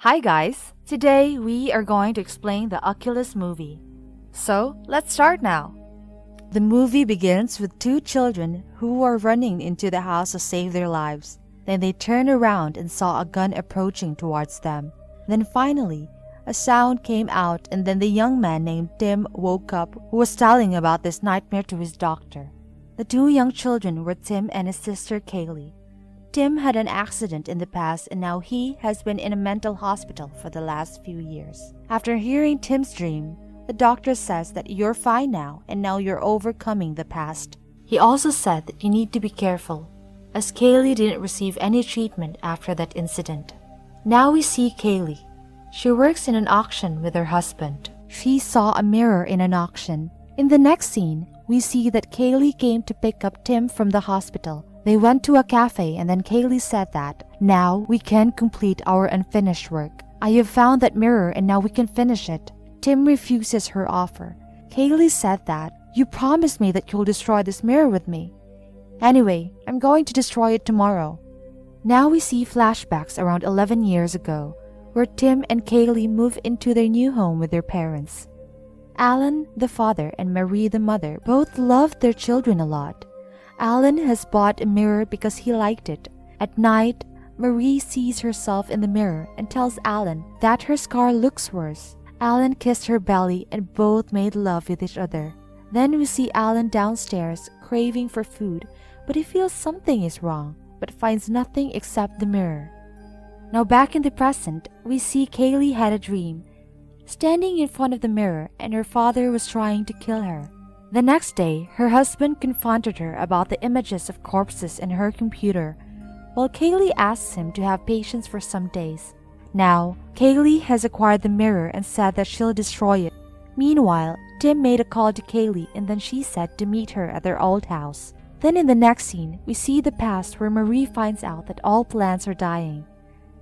Hi guys! Today we are going to explain the Oculus movie. So, let's start now. The movie begins with two children who are running into the house to save their lives. Then they turn around and saw a gun approaching towards them. Then finally, a sound came out and then the young man named Tim woke up who was telling about this nightmare to his doctor. The two young children were Tim and his sister Kaylee. Tim had an accident in the past and now he has been in a mental hospital for the last few years. After hearing Tim's dream, the doctor says that you're fine now and now you're overcoming the past. He also said that you need to be careful, as Kaylee didn't receive any treatment after that incident. Now we see Kaylee. She works in an auction with her husband. She saw a mirror in an auction. In the next scene, we see that Kaylee came to pick up Tim from the hospital. They went to a cafe and then Kaylee said that, "Now we can complete our unfinished work. I have found that mirror and now we can finish it." Tim refuses her offer. Kaylee said that, "You promised me that you'll destroy this mirror with me. Anyway, I'm going to destroy it tomorrow." Now we see flashbacks around 11 years ago, where Tim and Kaylee move into their new home with their parents. Alan, the father, and Marie, the mother, both loved their children a lot. Alan has bought a mirror because he liked it. At night, Marie sees herself in the mirror and tells Alan that her scar looks worse. Alan kissed her belly and both made love with each other. Then we see Alan downstairs craving for food, but he feels something is wrong, but finds nothing except the mirror. Now back in the present, we see Kaylee had a dream, standing in front of the mirror, and her father was trying to kill her. The next day, her husband confronted her about the images of corpses in her computer, while Kaylee asks him to have patience for some days. Now, Kaylee has acquired the mirror and said that she'll destroy it. Meanwhile, Tim made a call to Kaylee and then she said to meet her at their old house. Then in the next scene, we see the past where Marie finds out that all plants are dying.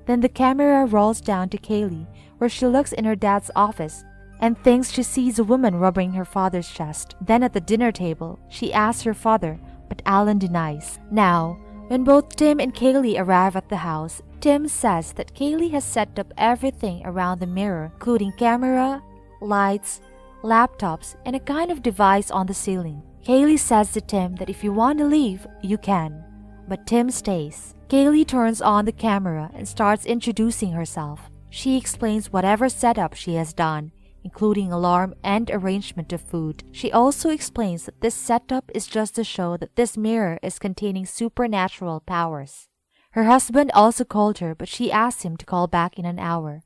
Then the camera rolls down to Kaylee, where she looks in her dad's office and thinks she sees a woman rubbing her father's chest. Then at the dinner table, she asks her father, but Alan denies. Now, when both Tim and Kaylee arrive at the house, Tim says that Kaylee has set up everything around the mirror, including camera, lights, laptops, and a kind of device on the ceiling. Kaylee says to Tim that if you want to leave, you can. But Tim stays. Kaylee turns on the camera and starts introducing herself. She explains whatever setup she has done, including alarm and arrangement of food. She also explains that this setup is just to show that this mirror is containing supernatural powers. Her husband also called her, but she asked him to call back in an hour.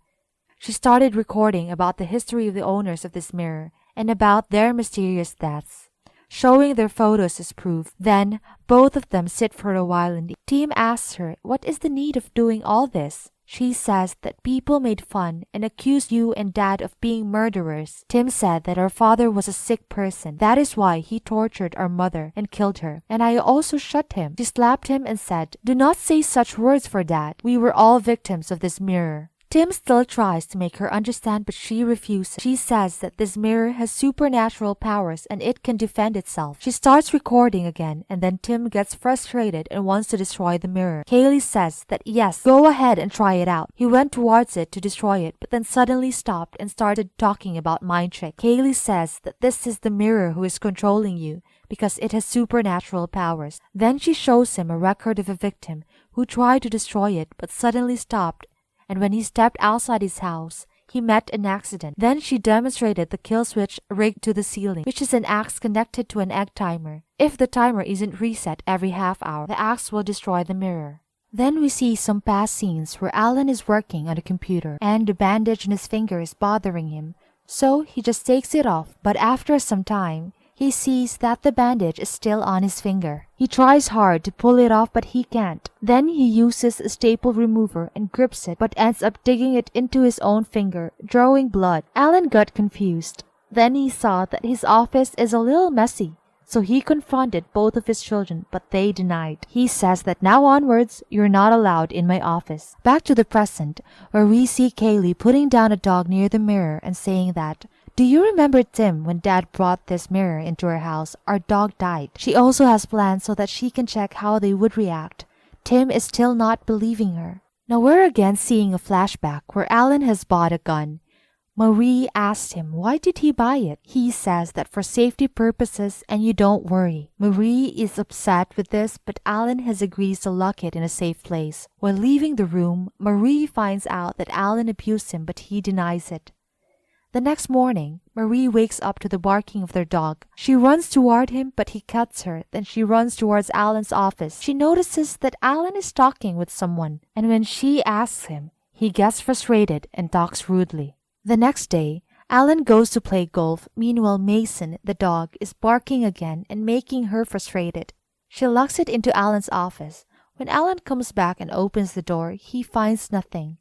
She started recording about the history of the owners of this mirror and about their mysterious deaths, showing their photos as proof. Then, both of them sit for a while and Tim asks her, "What is the need of doing all this?" She says that people made fun and accused you and Dad of being murderers. Tim said that our father was a sick person. That is why he tortured our mother and killed her. And I also shot him. She slapped him and said, "Do not say such words for Dad. We were all victims of this mirror." Tim still tries to make her understand, but she refuses. She says that this mirror has supernatural powers and it can defend itself. She starts recording again, and then Tim gets frustrated and wants to destroy the mirror. Kaylee says that yes, go ahead and try it out. He went towards it to destroy it, but then suddenly stopped and started talking about mind trick. Kaylee says that this is the mirror who is controlling you because it has supernatural powers. Then she shows him a record of a victim who tried to destroy it but suddenly stopped, and when he stepped outside his house, he met an accident. Then she demonstrated the kill switch rigged to the ceiling, which is an axe connected to an egg timer. If the timer isn't reset every half hour, the axe will destroy the mirror. Then we see some past scenes where Alan is working on a computer and the bandage on his finger is bothering him, so he just takes it off. But after some time, he sees that the bandage is still on his finger. He tries hard to pull it off but he can't. Then he uses a staple remover and grips it but ends up digging it into his own finger, drawing blood. Alan got confused. Then he saw that his office is a little messy, so he confronted both of his children but they denied. He says that now onwards, you're not allowed in my office. Back to the present, where we see Kaylee putting down a dog near the mirror and saying that, "Do you remember Tim when Dad brought this mirror into our house? Our dog died." She also has plans so that she can check how they would react. Tim is still not believing her. Now we're again seeing a flashback where Alan has bought a gun. Marie asked him why did he buy it. He says that for safety purposes and you don't worry. Marie is upset with this, but Alan has agreed to lock it in a safe place. While leaving the room, Marie finds out that Alan abused him, but he denies it. The next morning, Marie wakes up to the barking of their dog. She runs toward him, but he cuts her. Then she runs towards Alan's office. She notices that Alan is talking with someone, and when she asks him, he gets frustrated and talks rudely. The next day, Alan goes to play golf. Meanwhile, Mason, the dog, is barking again and making her frustrated. She locks it into Alan's office. When Alan comes back and opens the door, he finds nothing.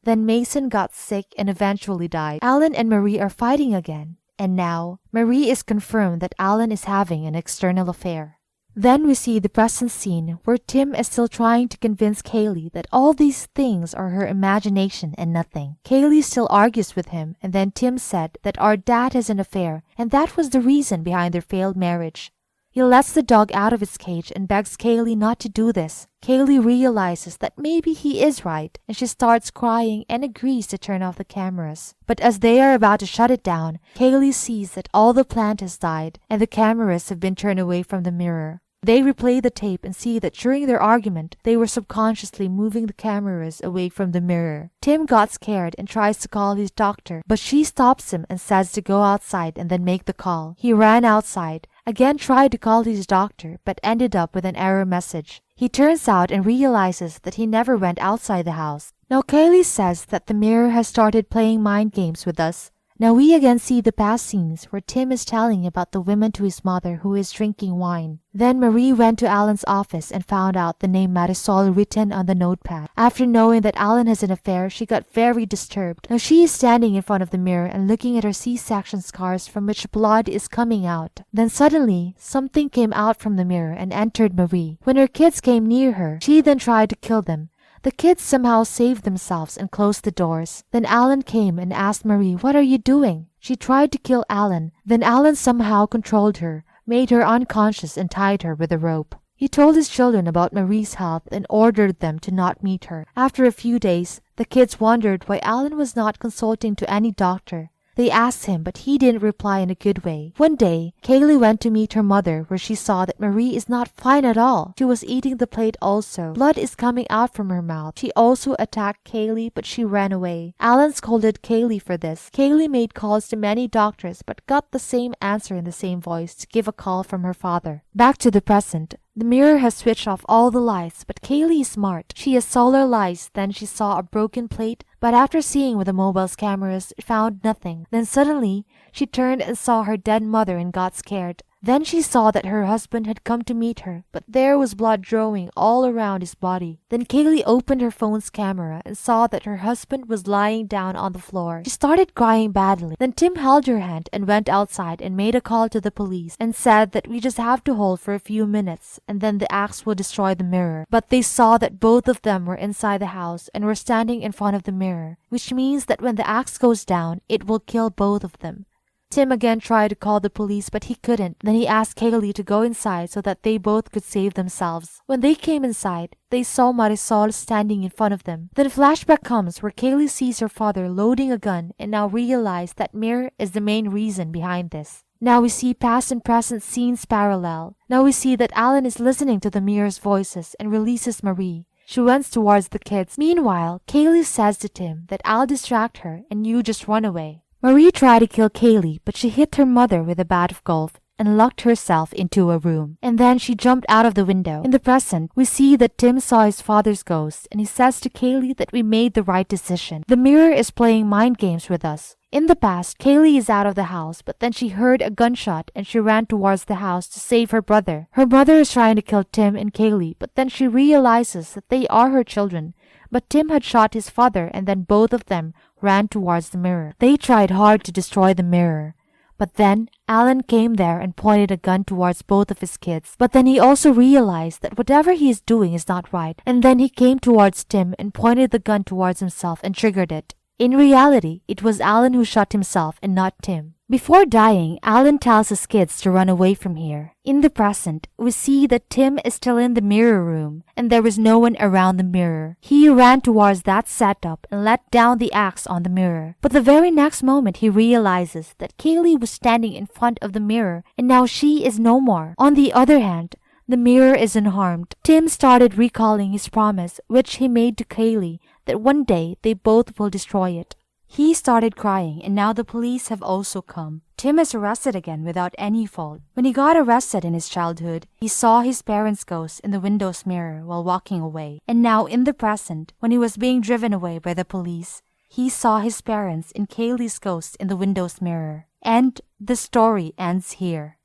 Then Mason got sick and eventually died. Alan and Marie are fighting again. And now, Marie is confirmed that Alan is having an external affair. Then we see the present scene where Tim is still trying to convince Kaylee that all these things are her imagination and nothing. Kaylee still argues with him, and then Tim said that our dad has an affair and that was the reason behind their failed marriage. He lets the dog out of its cage and begs Kaylee not to do this. Kaylee realizes that maybe he is right, and she starts crying and agrees to turn off the cameras. But as they are about to shut it down, Kaylee sees that all the plant has died and the cameras have been turned away from the mirror. They replay the tape and see that during their argument, they were subconsciously moving the cameras away from the mirror. Tim got scared and tries to call his doctor, but she stops him and says to go outside and then make the call. He ran outside, again tried to call his doctor, but ended up with an error message. He turns out and realizes that he never went outside the house. Now Kaylee says that the mirror has started playing mind games with us. Now we again see the past scenes where Tim is telling about the women to his mother who is drinking wine. Then Marie went to Alan's office and found out the name Marisol written on the notepad. After knowing that Alan has an affair, she got very disturbed. Now she is standing in front of the mirror and looking at her C-section scars from which blood is coming out. Then suddenly, something came out from the mirror and entered Marie. When her kids came near her, she then tried to kill them. The kids somehow saved themselves and closed the doors. Then Alan came and asked Marie, "What are you doing?" She tried to kill Alan. Then Alan somehow controlled her, made her unconscious and tied her with a rope. He told his children about Marie's health and ordered them to not meet her. After a few days, the kids wondered why Alan was not consulting to any doctor. They asked him, but he didn't reply in a good way. One day, Kaylee went to meet her mother where she saw that Marie is not fine at all. She was eating the plate also. Blood is coming out from her mouth. She also attacked Kaylee, but she ran away. Alan scolded Kaylee for this. Kaylee made calls to many doctors, but got the same answer in the same voice to give a call from her father. Back to the present. The mirror has switched off all the lights, but Kaylee is smart. She has solar lights, then she saw a broken plate, but after seeing with the mobile's cameras, found nothing. Then suddenly, she turned and saw her dead mother and got scared. Then she saw that her husband had come to meet her, but there was blood drawing all around his body. Then Kaylee opened her phone's camera and saw that her husband was lying down on the floor. She started crying badly. Then Tim held her hand and went outside and made a call to the police and said that we just have to hold for a few minutes and then the axe will destroy the mirror. But they saw that both of them were inside the house and were standing in front of the mirror, which means that when the axe goes down, it will kill both of them. Tim again tried to call the police, but he couldn't. Then he asked Kaylee to go inside so that they both could save themselves. When they came inside, they saw Marisol standing in front of them. Then a flashback comes where Kaylee sees her father loading a gun and now realizes that mirror is the main reason behind this. Now we see past and present scenes parallel. Now we see that Alan is listening to the mirror's voices and releases Marie. She runs towards the kids. Meanwhile, Kaylee says to Tim that I'll distract her and you just run away. Marie tried to kill Kaylee, but she hit her mother with a bat of golf and locked herself into a room. And then she jumped out of the window. In the present, we see that Tim saw his father's ghost and he says to Kaylee that we made the right decision. The mirror is playing mind games with us. In the past, Kaylee is out of the house, but then she heard a gunshot and she ran towards the house to save her brother. Her mother is trying to kill Tim and Kaylee, but then she realizes that they are her children. But Tim had shot his father and then both of them ran towards the mirror. They tried hard to destroy the mirror. But then Alan came there and pointed a gun towards both of his kids. But then he also realized that whatever he is doing is not right. And then he came towards Tim and pointed the gun towards himself and triggered it. In reality, it was Alan who shot himself and not Tim. Before dying, Alan tells his kids to run away from here. In the present, we see that Tim is still in the mirror room, and there is no one around the mirror. He ran towards that setup and let down the axe on the mirror. But the very next moment, he realizes that Kaylee was standing in front of the mirror, and now she is no more. On the other hand, the mirror is unharmed. Tim started recalling his promise, which he made to Kaylee, that one day they both will destroy it. He started crying, and now the police have also come. Tim is arrested again without any fault. When he got arrested in his childhood, he saw his parents' ghost in the window's mirror while walking away. And now in the present, when he was being driven away by the police, he saw his parents in Kaylee's ghost in the window's mirror. And the story ends here.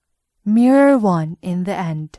Mirror 1 in the end.